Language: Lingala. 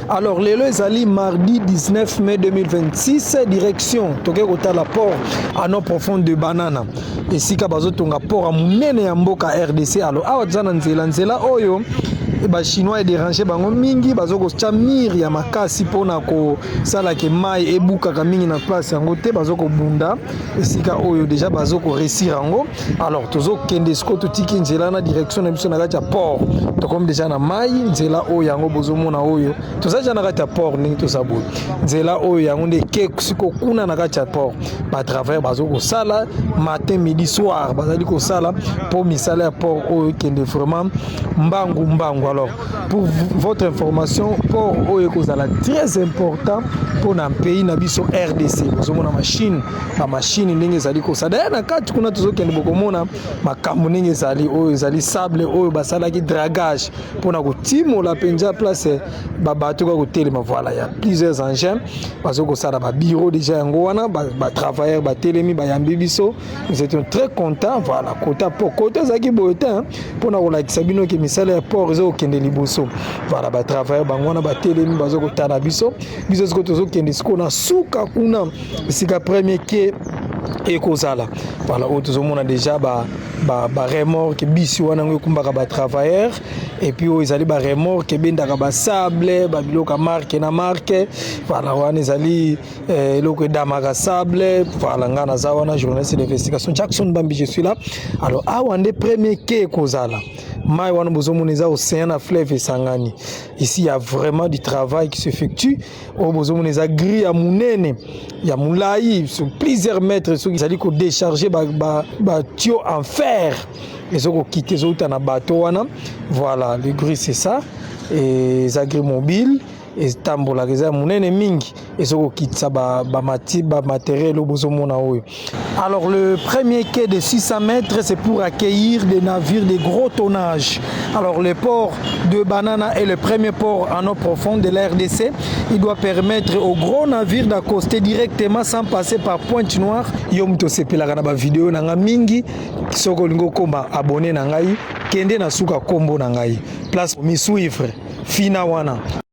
Alors lelo ezali mardi 19 mai 2026 direction toke kotala port à non profond de Banana esika bazotonga port a munene ya mboka RDC. Alors awa tozana nzela oyo ba chinois dérangé bango mingi bazoko chamir ya makasi pona ko sala ke mai ebuka ka mingi na place yango te bazoko bunda esika oyo déjà bazoko réussir yango. Alors tozo kende skoto tiki nzela na direction na biso na kati ya port to comme déjà na mai nzela oyo yango bozomona oyo toza na kati ya port ningi to sabo nzela oyo yango nde ke siko kuna na kati ya port ba travers bazoko sala matin midi soir bazali ko sala pour misala ya port oyo kende vraiment mbangu. Alors, pour votre information, port oyo kozala très important pour un pays na biso RDC. Vous avez la machine ndenge zali ko sada na kati kuna tozokende bokomona makambo ndenge zali oyo zali sable oyo basala ki dragage pour na kotimo la penja place ba bato ko telema. Voilà, il y a plusieurs engins bazoko sala ba bureau déjà yango wana ba travailleurs ba telemi ba yambi biso. Nous étions très contents. Voilà, côté zaki boyetin pour na kola kisabino ke misala ya port kende liboso. Voilà, ba travailler bangwana ba telemi bazoko tana biso ko tozo kende siko na suka kuna sika premier ke ekozala. Voilà, on a déjà ba remorque bisi wana ngo kumbaka ba travailleurs et puis ezali ba remorque bendaka ba sable ba biloka marque na marque. Voilà, wana ezali eloko damaka sable. Voilà, ngana za wana journaliste d'investigation Jackson Bambi, je suis là. Alors awande premier ke ekozala mai wana bozomona eza océan na fleuve esangani. Ici il y a vraiment du travail qui s'effectue. O bozomona eza grille ya munene ya mulai sur plusieurs mètres so ezali ko décharger ba tuyau en fer ezoko quitter zota na bateau wana. Voilà, le grille c'est ça et eza grille mobile et tambola eza munene mingi ezoko kitsa ba matériel bozomona oyo. Alors le premier quai de 600 mètres c'est pour accueillir des navires de gros tonnage. Alors le port de Banana est le premier port en eau profonde de la RDC. Il doit permettre aux gros navires d'accoster directement sans passer par Pointe-Noire. Yom to sepela kana ba vidéo na nga mingi soko lingo komba abonné na ngai kende na suka kombo na ngai place mi suivre fina wana.